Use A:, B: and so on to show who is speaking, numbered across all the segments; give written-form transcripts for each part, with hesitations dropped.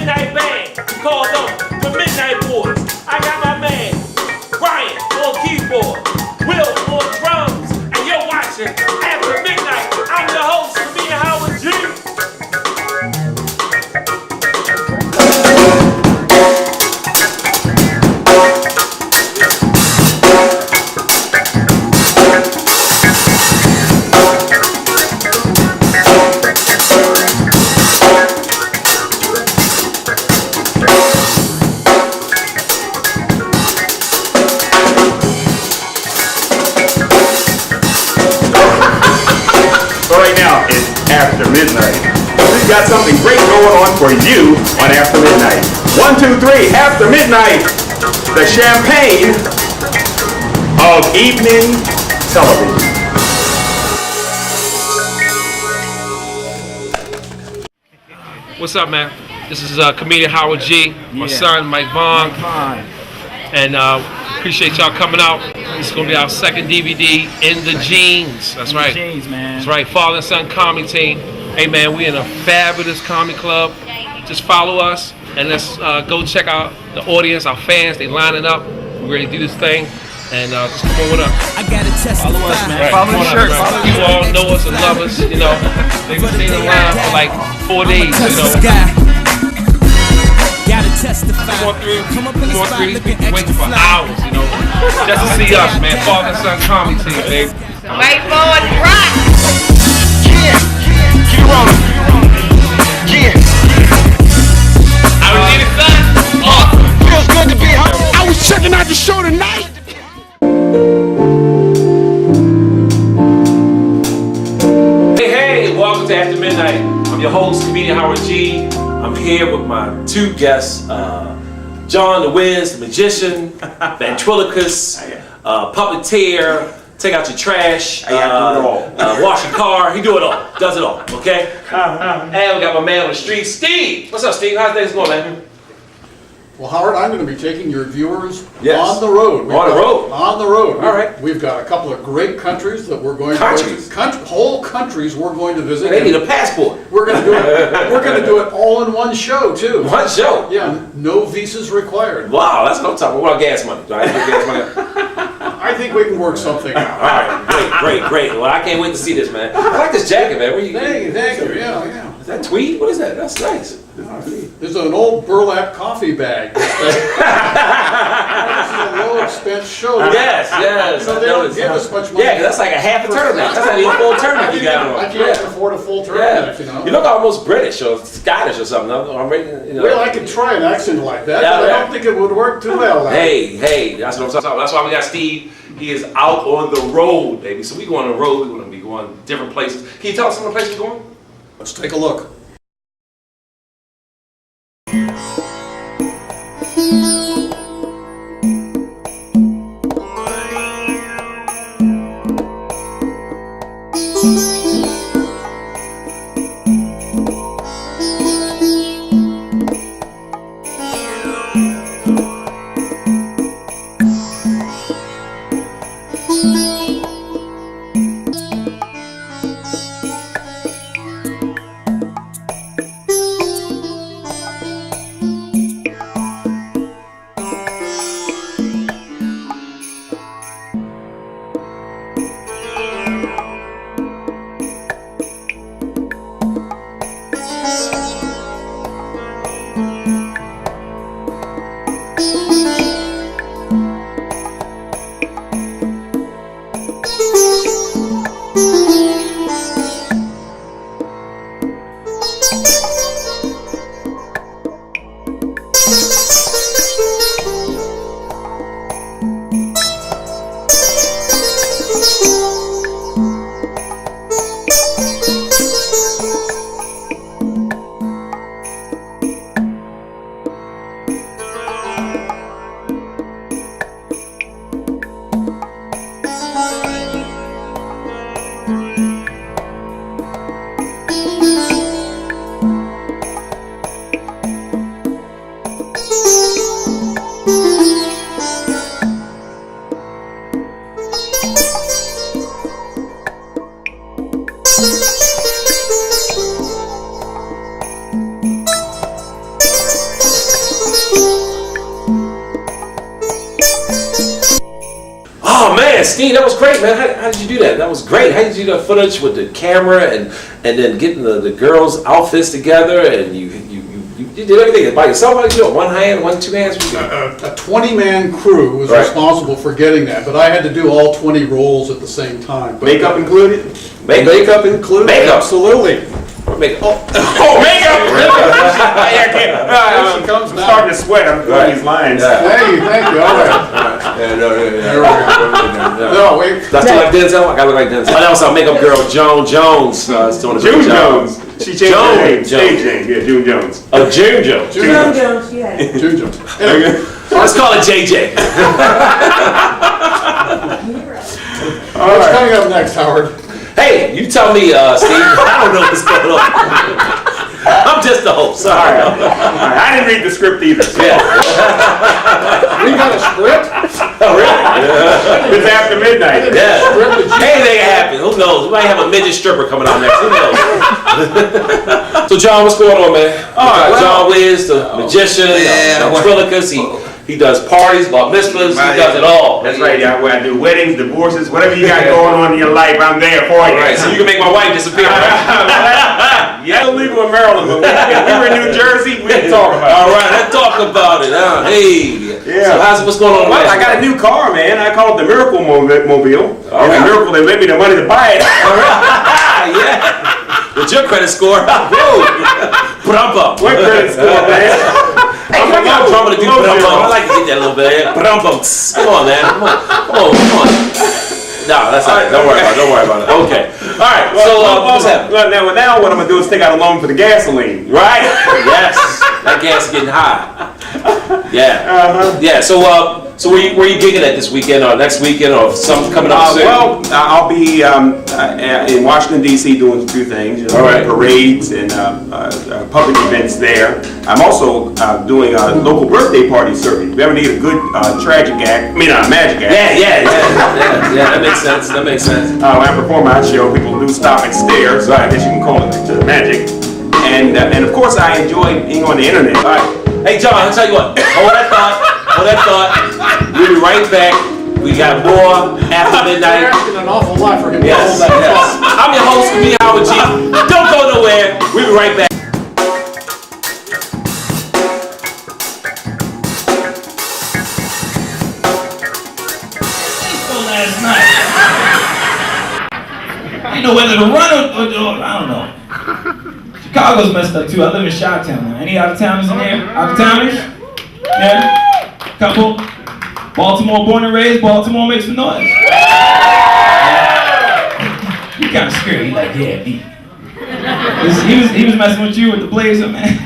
A: midnight band. We call them the Midnight Boys. I got my man, Brian, on keyboard, Will on drums, and you're watching After Midnight. I'm your host, comedian Howard G.
B: After Midnight. We've got something great going on for you on After Midnight. 1, 2, 3, After Midnight, the champagne of evening television.
A: What's up, man? This is comedian Howard G, my son Mike Vaughn, and appreciate y'all coming out. This is gonna be our second DVD, In the Jeans. That's right.
C: Jeans, man.
A: That's right. Father and son comedy team. Hey, man, we in a fabulous comedy club. Just follow us and let's go check out the audience, our fans. They lining up. We're ready to do this thing, and just come on with us.
C: I gotta testify.
A: Follow us, man.
C: Right.
A: Follow the shirt. You all know us and love us. You know, they've been staying in line for like 4 days. You know.
C: Gotta testify.
A: Come on through. People waiting for hours, you know, just to see us, man. Father and son comedy team, baby.
D: Right forward, rock.
E: Yeah, keep it rolling. Yeah.
A: I was in it, son. Awesome.
E: Feels good to be home. I was checking out the show tonight.
A: Hey, welcome to After Midnight. I'm your host, comedian Howard G. I'm here with my two guests, John the Wiz, the magician, ventriloquist, puppeteer, take out your trash, wash your car. He do it all, does it all, okay? And we got my man on the street, Steve. What's up, Steve? How's things going, man?
F: Well, Howard, I'm going to be taking your viewers
A: Yes.
F: on the road. On the road.
A: All right.
F: We've got a couple of great countries that we're going
A: Countries?
F: to whole countries we're going to visit.
A: They need a passport.
F: We're going to do it. We're going to do it all in one show too.
A: One show?
F: Yeah, no visas required.
A: Wow, that's what I'm talking about. What about gas money? Do I have to get gas money?
F: I think we can work something out.
A: All right, great. Well, I can't wait to see this, man. I like this jacket, man. Where you
F: Thank you. Yeah.
A: Is that tweed? What is that? That's nice.
F: This is an old burlap coffee bag. This is a low expense show.
A: Yes.
F: So they don't give us much money.
A: Yeah, 'cause that's like a half a tournament. That's not even a full tournament you got on.
F: I can't afford a full tournament, you know.
A: You look almost British or Scottish or something. I'm ready, you know.
F: Well, I could try an accent like that, but I don't think it would work too well.
A: Hey, that's what I'm talking about. That's why we got Steve. He is out on the road, baby. So we go on the road. We're going to be going different places. Can you tell us some of the places we're going?
F: Let's take a look.
A: Steve, that was great, man. How did you do that? That was great. How did you do the footage with the camera and then getting the girls' outfits together and you did everything by yourself? How did you do it? One hand, two hands?
F: A 20-man crew was responsible for getting that, but I had to do all 20 roles at the same time. But
B: Makeup included?
F: Makeup included?
A: Makeup.
F: Absolutely.
A: Makeup.
B: Oh, makeup! I'm starting to sweat. I'm doing these lines.
F: Thank you. All right. There we go. No, wait.
A: That's like Denzel? I gotta look like Denzel. Oh, that was our makeup girl, Joan Jones. Is doing a
B: June
A: good job.
B: Jones. She changed her name. Stage name. Yeah, June Jones.
A: Oh, June Jones.
G: June Jones, yeah.
F: June Jones. Anyway,
A: Let's call it JJ.
F: what's coming up next, Howard?
A: Hey, you tell me, Steve. I don't know what's going on. I'm just the host. Sorry.
B: I didn't read the script either.
A: Yeah.
F: We got a script?
A: Oh, really?
B: It's after midnight.
A: Yeah. Anything happen. Who knows? We might have a midget stripper coming on next. Who knows? So, John, what's going on, man? John Wiz, the magician, ventriloquist. He does parties, bar mitzvahs, he does it all.
B: That's right. I do weddings, divorces, whatever you got going on in your life, I'm there for you.
A: All right, so you can make my wife disappear, right?
B: Yeah, illegal in Maryland, but if we were in New Jersey, we can talk about it.
A: All right, let's talk about it. Hey.
B: Yeah.
A: So what's going on?
B: Well, I got a new car, man. I call it the Miracle Mobile.
A: All right.
B: It's a miracle they lent me the money to buy it.
A: All right. Yeah. With your credit score. Whoa. Brumpa.
B: What credit score, man?
A: I'm trying to do brumpa. I like to get that a little bit. Brumpa. Come on, man. Come on. No, that's not it. Don't worry about it. Okay. All right. So what's happening?
B: Now what I'm gonna do is take out a loan for the gasoline.
A: Right. Yes. That gas is getting high. Yeah. Yeah. So where you gigging at this weekend or next weekend or something coming up soon?
B: Well, I'll be in Washington D.C. doing a few things,
A: All right.
B: parades and public events there. I'm also doing a local birthday party service. If you ever need a good magic act.
A: Yeah. That makes sense.
B: When I perform my show, people do stop and stare, so I guess you can call it magic. And of course, I enjoy being on the internet.
A: All right. Hey, John, I'll tell you what. Hold that thought. We'll be right back. We got more after midnight.
F: You're asking an awful lot for him to
A: Yes.
F: hold that thought.
A: I'm your host, comedian Howard G. Don't go nowhere. We'll be right back.
C: Last night. I didn't know whether to run or I don't know. Chicago's messed up too. I live in Chi-Town now. Any out-of-towners in here? Out-of-towners? Yeah? Couple? Baltimore born and raised. Baltimore makes some noise. You kind of scared. He like, yeah, me. He was messing with you with the blazer, man.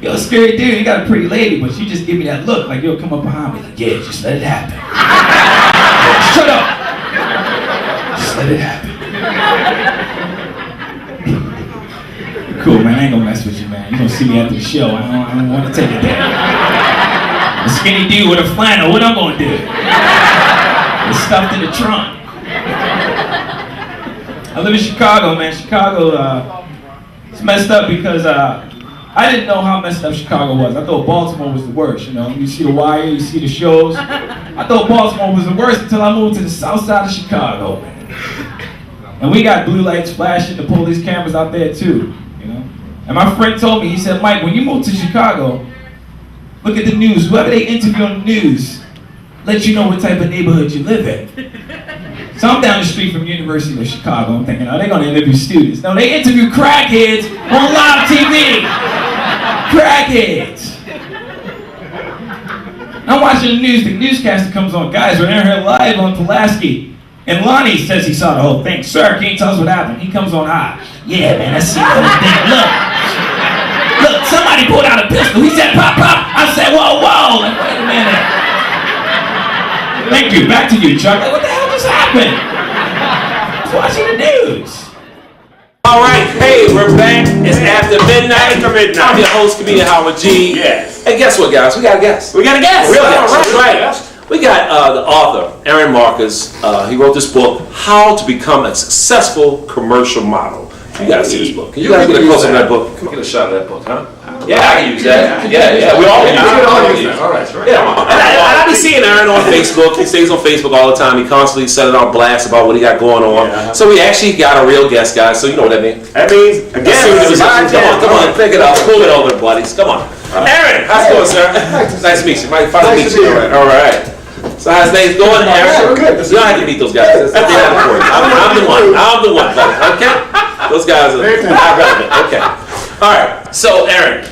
C: You're a scary dude. You got a pretty lady, but you just give me that look like you'll come up behind me like, yeah, just let it happen. Shut up! Just let it happen. Cool, man. I ain't gonna mess with you, man. You gonna see me after the show. I don't want to take it there. A skinny dude with a flannel. What I'm gonna do? It's stuffed in the trunk. I live in Chicago, man. Chicago, it's messed up because I didn't know how messed up Chicago was. I thought Baltimore was the worst, you know. You see The Wire, you see the shows. I thought Baltimore was the worst until I moved to the south side of Chicago, man. And we got blue lights flashing, the police cameras out there too, you know. And my friend told me, he said, Mike, when you move to Chicago, look at the news. Whoever they interview on the news, let you know what type of neighborhood you live in. So I'm down the street from University of Chicago. I'm thinking, oh, they're gonna interview students. No, they interview crackheads on live TV. Crackheads. I'm watching the news. The newscaster comes on. Guys, we're in here live on Pulaski. And Lonnie says he saw the whole thing. Sir, can you tell us what happened? He comes on high. Yeah, man, I see the whole thing. Look, somebody pulled out a pistol. He said, pop, pop. I said, whoa. Like, wait a minute. Thank you. Back to you, Chuck. Like, what the hell just happened? I was watching the news.
A: All right, hey, we're back. It's after midnight. I'm your host, comedian Howard G.
B: Yes.
A: And guess what, guys? We got a guest.
B: We got a guest.
A: Real guest.
B: All
A: That's right. We got the author, Aaron Marcus. He wrote this book, How to Become a Successful Commercial Model. You gotta see this book. Can you guys get a close up of that book? Come on, get a shot of that book, huh? Yeah, I can use that. Yeah, we all can use that.
B: All right, right.
A: Yeah, and I be seeing Aaron on Facebook. He stays on Facebook all the time. He constantly sending out blasts about what he got going on.
B: Yeah.
A: So we actually got a real guest, guys. So you know what that means.
B: That means, again,
A: Come on, pick it up, pull it over, buddies. Come on, Aaron. How's it going, sir? Nice to meet you. Finally meet you. All right. So how's things going, Aaron?
B: Good.
A: You don't have to meet those guys. That's not important. I'm the one. I'm the one, buddy. Okay. Those guys are not relevant. Okay. All right. So, Aaron,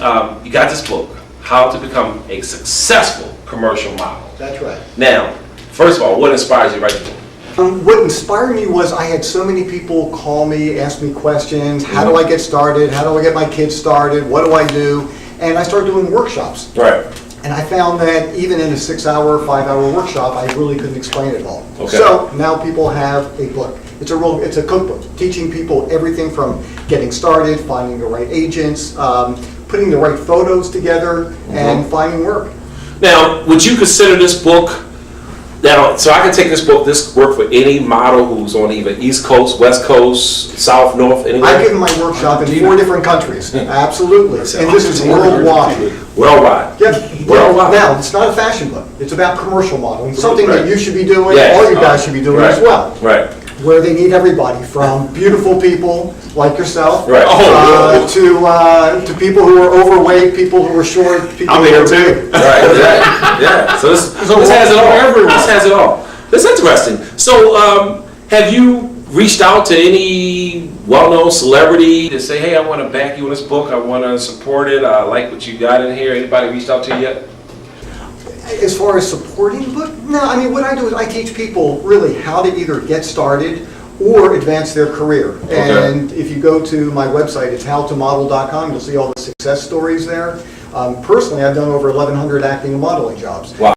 A: you got this book, How to Become a Successful Commercial Model.
G: That's right.
A: Now, first of all, what inspires you to write the book?
G: What inspired me was I had so many people call me, ask me questions. How do I get started? How do I get my kids started? What do I do? And I started doing workshops.
A: Right.
G: And I found that even in a 6-hour, 5-hour workshop, I really couldn't explain it all.
A: Okay.
G: So now people have a book. It's a cookbook, teaching people everything from getting started, finding the right agents, putting the right photos together, and finding work.
A: Now, would you consider this book? Now, so I can take this book, this work for any model who's on either East Coast, West Coast, South, North, anywhere?
G: I've given my workshop in 4 different countries, absolutely. And this is worldwide.
A: Worldwide.
G: Yeah,
A: Worldwide.
G: now, it's not a fashion book. It's about commercial modeling, something
A: Right.
G: that you should be doing,
A: Yes.
G: all you guys should be doing as well.
A: Right.
G: Where they need everybody, from beautiful people like yourself,
A: Right.
G: to people who are overweight, people who are short, people
B: I'm
G: who
B: there
G: are
B: too.
G: big.
A: Right, exactly. Yeah. So this has it all. This has it all. That's interesting. So, have you reached out to any well-known celebrity to say, "Hey, I want to back you in this book. I want to support it. I like what you got in here." Anybody reached out to you yet?
G: As far as supporting the book, no, I mean, what I do is I teach people really how to either get started or advance their career. And if you go to my website, it's howtomodel.com, you'll see all the success stories there. Personally, I've done over 1,100 acting and modeling jobs.
A: Wow.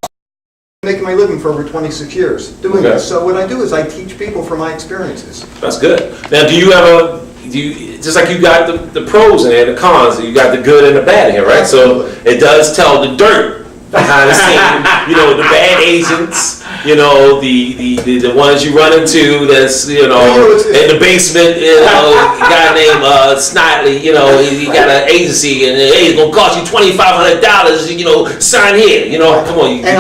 G: Making my living for over 26 years doing
A: Okay.
G: this. So what I do is I teach people from my experiences.
A: That's good. Now, do you just like you got the pros in there, the cons, you got the good and the bad in here, right? So it does tell the dirt behind the scene, the bad agents, the ones you run into that's, in the basement, a guy named Snitley, he got an agency and hey, it's gonna cost you $2,500, sign here, come on.
G: And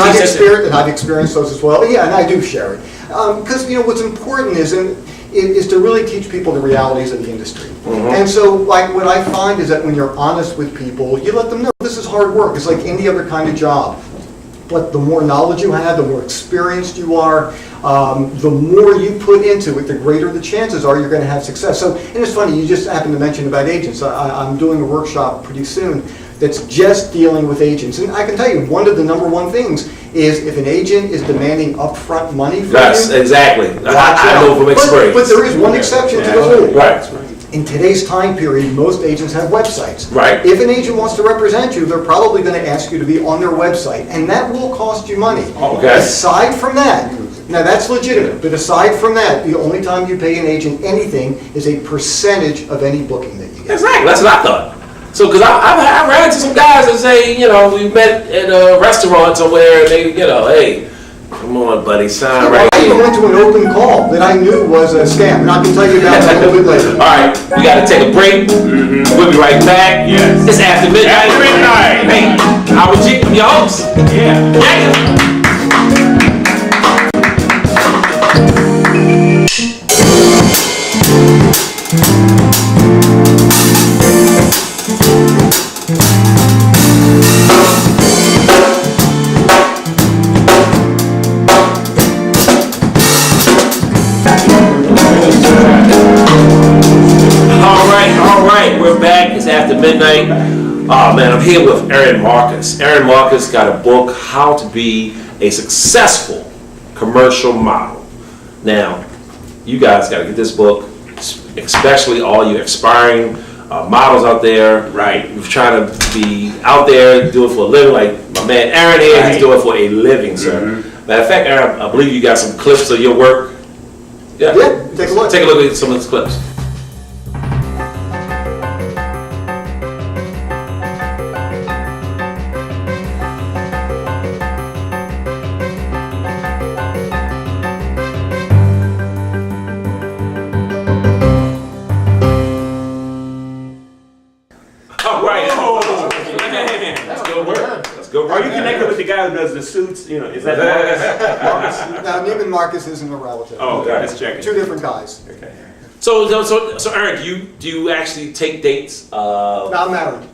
G: I've experienced those as well. Yeah, and I do share it. Because, what's important is to really teach people the realities of the industry. And so, like, what I find is that when you're honest with people, you let them know this is hard work. It's like any other kind of job. But the more knowledge you have, the more experienced you are, the more you put into it, the greater the chances are you're going to have success. So, and it's funny, you just happened to mention about agents. I'm doing a workshop pretty soon that's just dealing with agents. And I can tell you, one of the number one things is if an agent is demanding upfront money from you.
A: Yes, exactly. I know from experience.
G: But there is one exception to the rule.
A: Right.
G: In today's time period, most agents have websites.
A: Right.
G: If an agent wants to represent you, they're probably going to ask you to be on their website, and that will cost you money.
A: Okay.
G: Aside from that, now that's legitimate, but aside from that, the only time you pay an agent anything is a percentage of any booking that you get.
A: Exactly. That's what I thought. So, because I ran into some guys that say, we met at a restaurant somewhere, and they, hey, come on, buddy, sign right
G: I
A: here.
G: went to an open call that I knew was a scam, and I can tell you about that a little bit later.
A: All right, we got to take a break. We'll be right back.
B: Yes.
A: It's after midnight.
B: After midnight.
A: Hey, Howard G, I'm your host.
B: Yeah.
A: Yeah. All right, we're back. It's after midnight. Oh man, I'm here with Aaron Marcus. Aaron Marcus got a book, How to Be a Successful Commercial Model. Now, you guys got to get this book, especially all you aspiring models out there.
B: Right.
A: You're trying to be out there, do it for a living, like my man Aaron here, he's
B: Right.
A: doing it for a living, sir. Matter of fact, Aaron, I believe you got some clips of your work.
G: Yeah, take a look.
A: Take a look at some of those clips. All right. That's good work. That's good
B: Are
A: work.
B: you connected with the guy who does the suits? You know, is that Marcus?
G: Now, Neiman Marcus isn't a relative.
B: Oh, okay, just checking.
G: Two different guys.
B: Okay.
A: So Aaron, do you actually take dates?
G: Now, I'm married.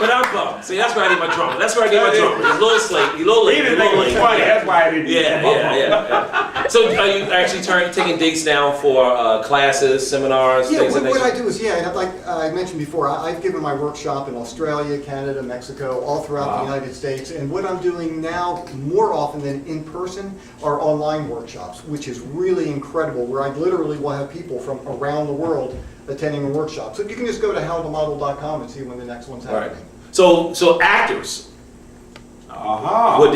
A: But I'm bummed. See, that's where I need my drummer. That's where I need my drummer. He's a little late. He's a little late.
B: He didn't think it was funny. That's why I didn't.
A: Yeah. So are you actually taking dates now for classes, seminars,
G: Yeah,
A: things of that
G: what I
A: nature?
G: do is, like I mentioned before, I've given my workshop in Australia, Canada, Mexico, all throughout the United States, and what I'm doing now, more often than in person, are online workshops, which is really incredible, where I literally will have people from around the world attending a workshop. So you can just go to howtomodel.com and see when the next one's happening.
A: So actors, can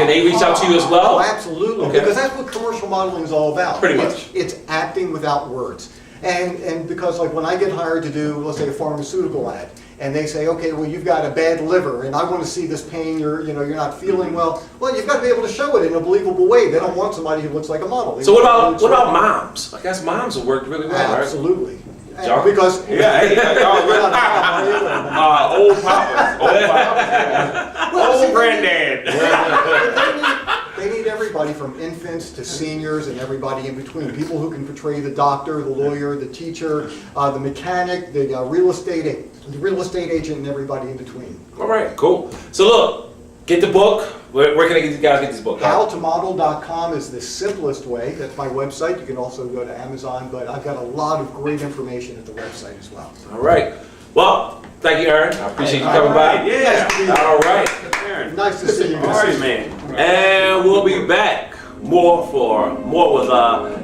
A: they reach out to you as
G: Oh,
A: well?
G: absolutely,
A: Okay.
G: because that's what commercial modeling is all about.
A: Pretty much.
G: It's acting without words. And because like when I get hired to do, let's say, a pharmaceutical ad, and they say, okay, well, you've got a bad liver, and I want to see this pain, you're not feeling well. Well, you've got to be able to show it in a believable way. They don't want somebody who looks like a model. They
A: So what
G: want
A: about moms? I guess moms have worked really well, right?
G: Absolutely.
A: John?
G: Because
B: Old papas. Old granddad.
G: They need everybody from infants to seniors and everybody in between. People who can portray the doctor, the lawyer, the teacher, the mechanic, the real estate agent, and everybody in between.
A: All right, cool. So look, get the book. Where can I get you guys get this book?
G: Howtomodel.com is the simplest way. That's my website. You can also go to Amazon, but I've got a lot of great information at the website as well.
A: All right. Well, thank you, Aaron. I appreciate you coming by.
B: Yeah.
A: All right.
G: Nice to see you
B: All
G: guys.
B: right, man.
A: And we'll be back more with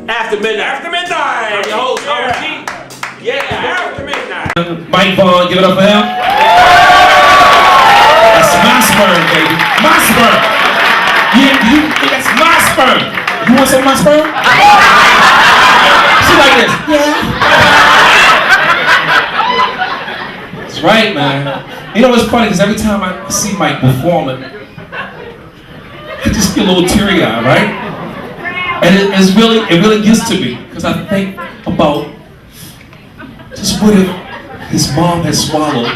A: After Midnight.
B: After midnight.
A: I'm your host, Howard G. Yeah,
B: After midnight.
C: Mike Vaughn, give it up for him. That's my sperm, baby. My sperm. Yeah, that's my sperm. You want some of my sperm? She like this. Yeah. That's right, man. You know what's funny? Because every time I see Mike performing, I just get a little teary-eyed, right? And it really gets to me because I think about just what if his mom had swallowed.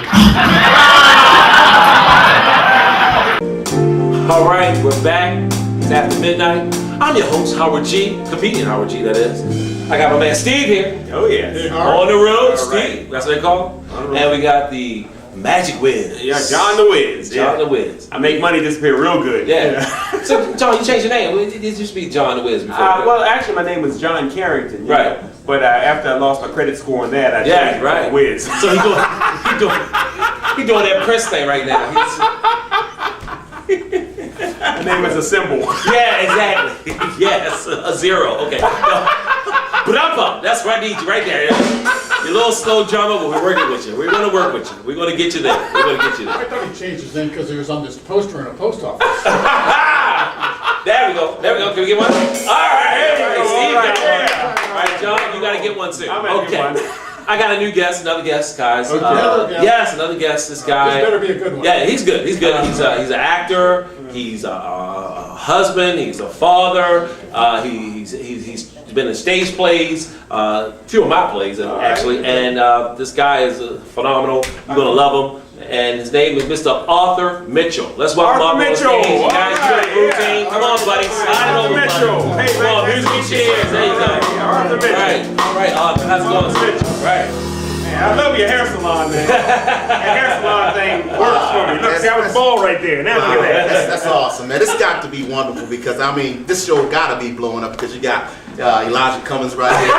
A: All right, we're back. It's After Midnight. I'm your host, Howard G. Comedian Howard G, that is. I got my man Steve here.
B: Oh, yeah.
A: On the road,
B: All
A: Steve.
B: right.
A: That's what they call him. And we got the Magic Wiz.
B: Yeah, John the Wiz.
A: John the Wiz.
B: I make money disappear real good.
A: Yeah. So, John, you changed your name. It used to be John the Wiz before.
B: Well, actually, my name was John Carrington. you
A: Right.
B: know. But after I lost my credit score on that, I changed to Wiz.
A: So he doing that Prince thing right now.
B: My name is a symbol.
A: Yeah, exactly. Yes, a zero. Okay. But that's where I need you right there. Your little slow drummer, but we're working with you. We're gonna work with you. We're gonna get you there. We're gonna get you there.
F: I thought he changed his name because he was on this poster in a post office.
A: There we go. There we go. Can we get one? All right.
B: There you go.
A: Steve
B: All right,
A: got one.
B: yeah.
A: All right, John, you gotta get one too.
B: I'm gonna get one.
A: I got a new guest, another guest, guys.
F: Another guest?
A: Yes, another guest. This guy.
F: This better be a good one.
A: Yeah, he's good. He's good. He's an actor. He's a husband. He's a father. He's been in stage plays. Few of my plays actually. And this guy is phenomenal. You're gonna love him. And his name is Mr. Arthur Mitchell. Let's welcome
B: Arthur Mitchell.
A: You guys,
B: All right,
A: do the routine.
B: yeah.
A: Come on, buddy. Slide it over,
B: Mitchell.
A: buddy.
B: Hey,
A: Come on,
B: man,
A: musical
B: that's
A: chairs. There you go.
B: Arthur Mitchell.
A: All right, Arthur. How's it going?
B: Arthur Mitchell.
A: Right.
B: Man, I love your hair salon, man. That hair salon thing works for me. Look, see, I was bald right there. Now look at that.
H: That's awesome, man. It's got to be wonderful because, I mean, this show got to be blowing up because you got Elijah Cummings right here.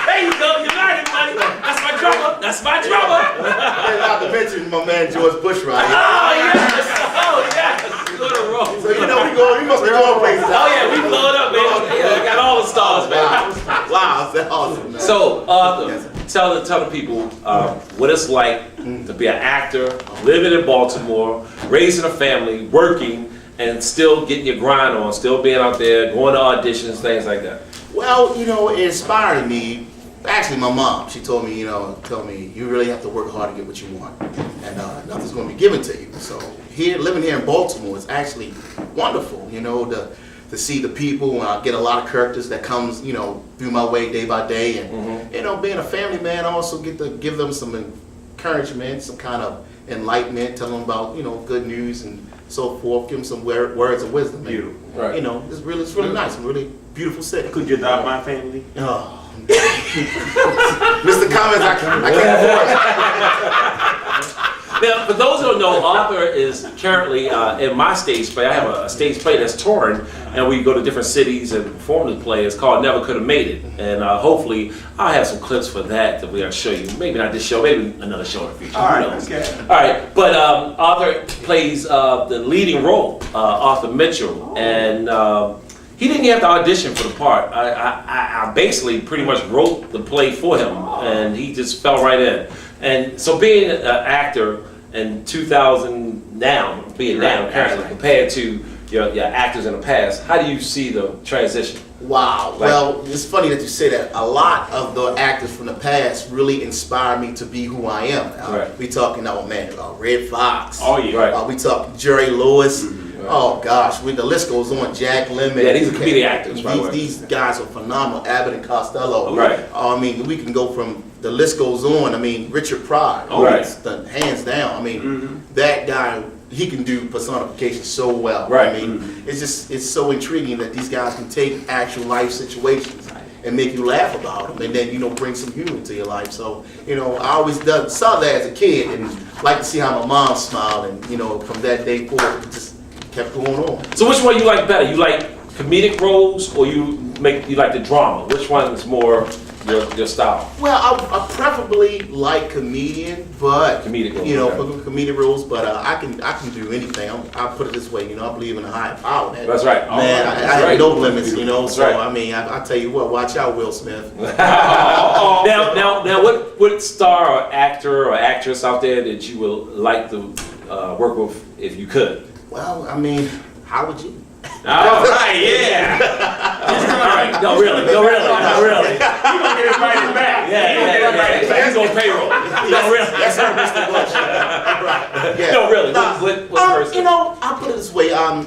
A: There you go. You got it, buddy. That's my drummer. That's my drummer.
H: And not to mention my man George Bush right here.
A: Oh, yes. Oh, yes. Go to roll.
H: So, you know, we must be going places.
A: Oh, yeah. We blow it up, man. Yeah, got all the stars, man.
H: Wow, that's awesome, man.
A: So, Arthur, tell the people what it's like to be an actor, living in Baltimore, raising a family, working, and still getting your grind on, still being out there, going to auditions, things like that.
H: Well, you know, it inspired me. Actually, my mom, she told me, you really have to work hard to get what you want, and nothing's going to be given to you. So living here in Baltimore is actually wonderful, you know, to see the people. I get a lot of characters that comes, you know, through my way day by day, and you know, being a family man, I also get to give them some encouragement, some kind of enlightenment, tell them about, good news and so forth, give them some words of wisdom.
B: Beautiful.
A: Right.
H: It's really nice, really beautiful city.
B: Could you adopt my family?
H: Oh. Mr. Comments, I can't afford.
A: Now, for those who don't know, Arthur is currently in my stage play. I have a stage play that's touring, and we go to different cities and perform the play. It's called Never Could Have Made It, and hopefully I'll have some clips for that we're gonna show you. Maybe not this show, maybe another show in the future.
B: All right,
A: Who knows?
B: okay.
A: All right, but Arthur plays the leading role, Arthur Mitchell, and he didn't have to audition for the part. I basically pretty much wrote the play for him, and he just fell right in. And so being an actor in 2000 now, currently, compared to your actors in the past, how do you see the transition?
H: Wow. Well, it's funny that you say that. A lot of the actors from the past really inspired me to be who I am.
A: Right.
H: We talking, Red Fox.
B: Oh, yeah.
A: Right.
H: We talking Jerry Lewis.
A: Right.
H: Oh gosh, the list goes on. Jack Lemmon.
A: Yeah, these are comedic actors, by the way.
H: These guys are phenomenal. Abbott and Costello.
A: Right.
H: I mean, we can go from, the list goes on. I mean, Richard Pryor.
A: Right.
H: Hands down. I mean, that guy, he can do personification so well.
A: Right.
H: I mean, it's so intriguing that these guys can take actual life situations and make you laugh about them, and then bring some humor to your life. So I always saw that as a kid, and like to see how my mom smiled, and from that day forward, it just kept going on.
A: So which one you like better? You like comedic roles, or you like the drama? Which one is more your style?
H: Well, I preferably like comedian, but
A: Comedic roles, okay.
H: comedic roles. But I can do anything. I'll put it this way, I believe in a higher power.
A: That's right.
H: Man, I
A: That's
H: have
A: right.
H: no limits, So
A: right.
H: I mean, I tell you what, watch out, Will Smith.
A: Now, what star or actor or actress out there that you would like to work with if you could?
H: Well, I mean, HOWARD G.
B: All right, yeah.
A: No, really.
B: You gonna get invited back.
A: Yeah. He's on payroll. No, really.
H: That's her, Mr. Bush. Right. Yeah.
A: No, really. What person?
H: I'll put it this way. I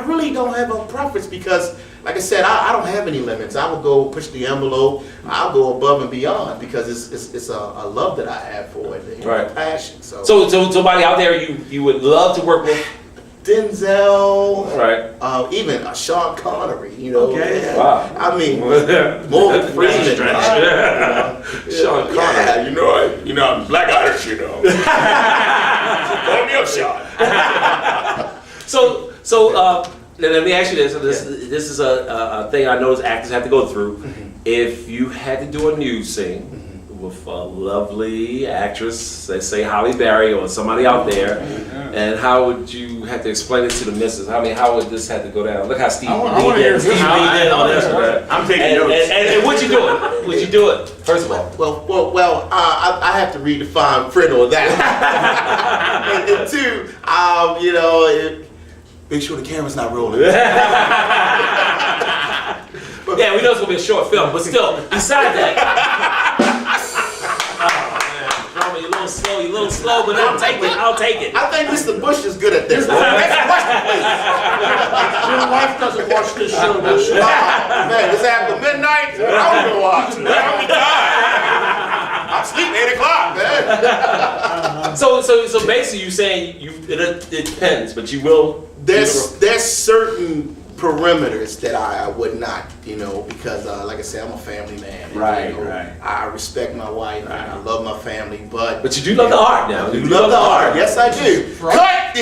H: really don't have a preference because, like I said, I don't have any limits. I will go push the envelope. I'll go above and beyond because it's a love that I have for it.
A: Right.
H: Passion. So
A: somebody out there you would love to work with?
H: Denzel.
A: Right.
H: Even Sean Connery.
B: Okay.
H: Yeah.
A: Wow.
H: I mean, Morgan Freeman.
A: Sean Connery.
B: I'm Black Irish, Call me up, Sean.
A: So let me ask you this. This is a thing I notice actors have to go through. If you had to do a news scene with a lovely actress, let's say Holly Berry or somebody out there, and how would you have to explain it to the missus? I mean, how would this have to go down? Look how Steve Lee did. Steve Lee did all this.
B: I'm taking notes.
A: And would you do it? Would you do it? First of all.
H: Well, I have to redefine friend on that. and two, make sure the camera's not rolling.
A: Yeah, we know it's gonna be a short film, but still, beside that. Drama, you're a little slow, but I'll take it.
H: I think Mr. Bush is good at this.
F: Your wife doesn't watch this show, does she?
H: Man, it's after midnight. I don't know watch. I'm tired. I'm sleeping 8 o'clock, man.
A: So basically, you're saying it depends, but you will.
H: There's certain perimeters that I would not, because like I said, I'm a family man. And,
B: Right.
H: I respect my wife and I love my family, but
A: But you do love the art now.
H: you love the art. Yes, I do. Cut.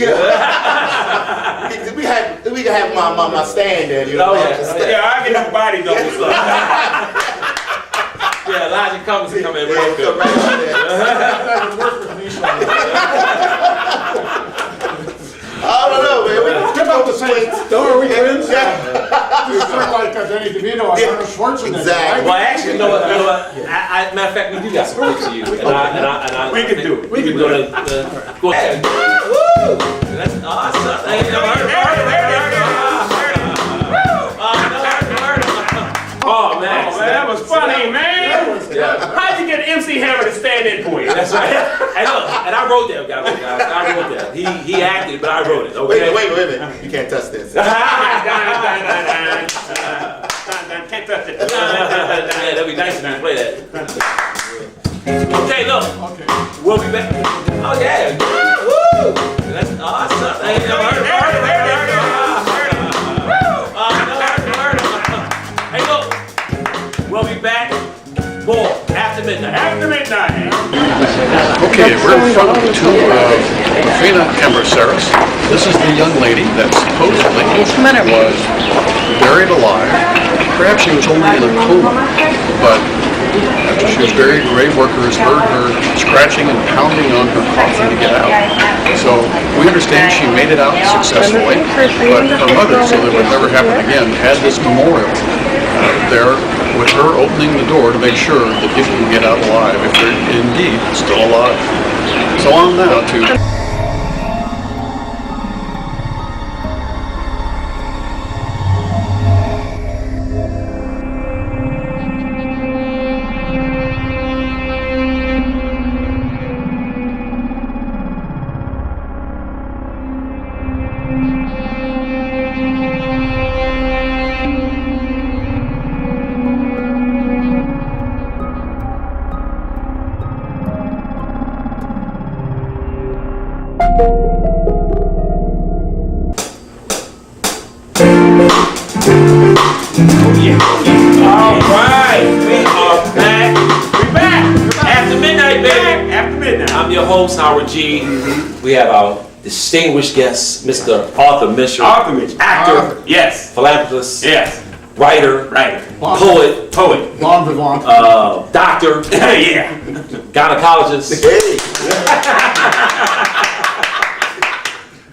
H: We can have my stand there.
B: Yeah, I get the body double.
A: Yeah, Elijah Cummings is coming in real good.
H: I don't know, man.
F: What about the same? Don't are we twins?
H: Yeah.
F: Just sort of like Danny DeVito and Arnold Schwarzenegger.
H: Exactly.
A: Well, actually, you know what? Matter of fact, we do got some clips of you. And I
B: We can do it.
A: We can go ahead. Woo! That's awesome. Oh man,
B: that was funny, man.
A: Yeah.
B: How'd you get MC Hammer to stand in for you?
A: That's right. And look, and I wrote that, guys. I wrote that. He acted, but I wrote it. Okay.
H: Wait a minute. You can't touch this.
B: Can't touch it.
A: Yeah, that'd be nice if you play that. Okay, look. We'll be back. Oh yeah. Woo! That's awesome. Hey, hey, look. We'll be back more after midnight.
B: After midnight.
I: Okay, we're in front of the tomb of Rufina Cambraceres. This is the young lady that supposedly was buried alive. Perhaps she was only in a coma, but after she was buried, grave workers heard her scratching and pounding on her coffin to get out. So we understand she made it out successfully, but her mother, so that it would never happen again, had this memorial there with her opening the door to make sure that people can get out alive if they're indeed still alive. So on now to...
A: All right, we are back. We're back. After midnight, baby.
B: After midnight.
A: I'm your host, Howard G. We have our distinguished guest, Mr. Arthur Mitchell.
B: Arthur Mitchell. Actor. Yes.
A: Philanthropist.
B: Yes.
A: Writer.
B: Right.
A: Poet.
F: Bon vivant.
A: Doctor.
B: Yeah.
A: Gynecologist.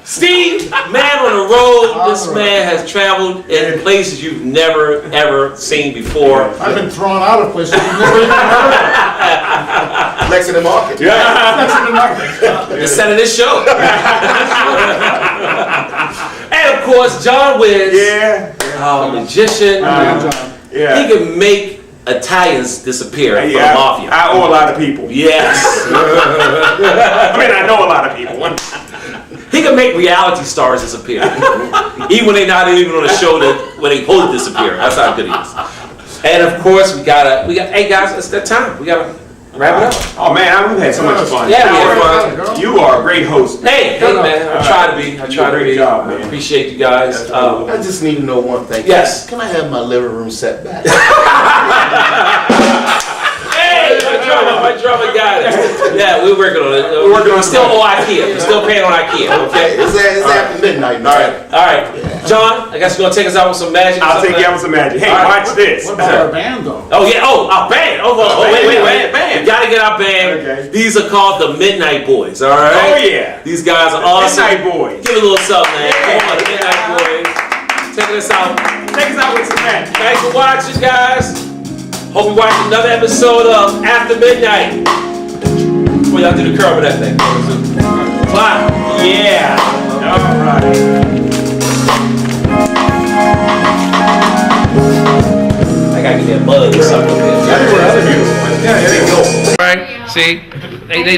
A: Steve, man on the road. This man has traveled in places you've never ever seen before.
F: I've been thrown out of places you've never even heard of.
H: Lexington Market.
F: Lexington Market.
A: The set of this show. And of course, John Wiz, our magician.
B: Yeah.
A: He can make Italians disappear from the mafia.
B: I owe a lot of people.
A: Yes.
B: I mean, I know a lot of people.
A: He can make reality stars disappear. Even when they're not even on a show when they supposed to disappear. That's how good he is. And of course, we got, hey guys, it's that time. We gotta wrap it up.
B: Oh man, we've had so much fun.
A: Yeah, we had fun.
B: You are a great host.
A: Hey man, I try to be. I try to be.
B: Great job, man.
A: Appreciate you guys.
H: I just need to know one thing.
A: Yes.
H: Can I have my living room set back?
A: Hey, my drummer got it. Yeah, we're working on it. We're still on IKEA. We're still paying on IKEA. Okay.
H: It's after midnight.
A: All right. John, I guess you're gonna take us out with some magic.
B: I'll take you out with some magic. Hey, watch this.
F: What about our band though?
A: Oh yeah. Oh, our band. Wait.
B: Band.
A: We gotta get our band.
B: Okay.
A: These are called the Midnight Boys. All right.
B: Oh yeah.
A: These guys are awesome.
B: Midnight Boys.
A: Give it a little something, man. Come on, the Midnight Boys. Taking us out.
B: Take us out with some magic.
A: Thanks for watching, guys. Hope you watch another episode of After Midnight. Before y'all do the curve of that thing. Fly.
B: Yeah. All right.
A: I gotta get that buzz or something.
J: Right? See,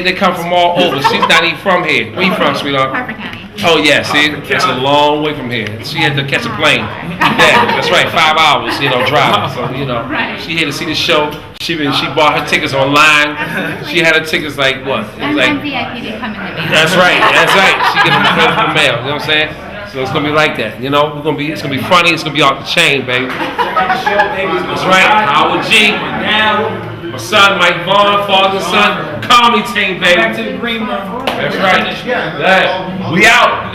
J: they come from all over. She's not even from here. Where you from, sweetheart?
K: Harper County.
J: Oh yeah, see, that's a long way from here. She had to catch a plane. Yeah, that's right, 5 hours, driving. So she here to see the show. She bought her tickets online. She had her tickets like what? It was like
K: VIP to come in the mail.
J: That's right. She get them from the mail. You know what I'm saying? So it's gonna be like that. It's gonna be funny. It's gonna be off the chain, baby. That's right. Howard G. My son, Mike Vaughn, father and son. Call me team, baby. Back to the green room. That's right. Yeah. We out.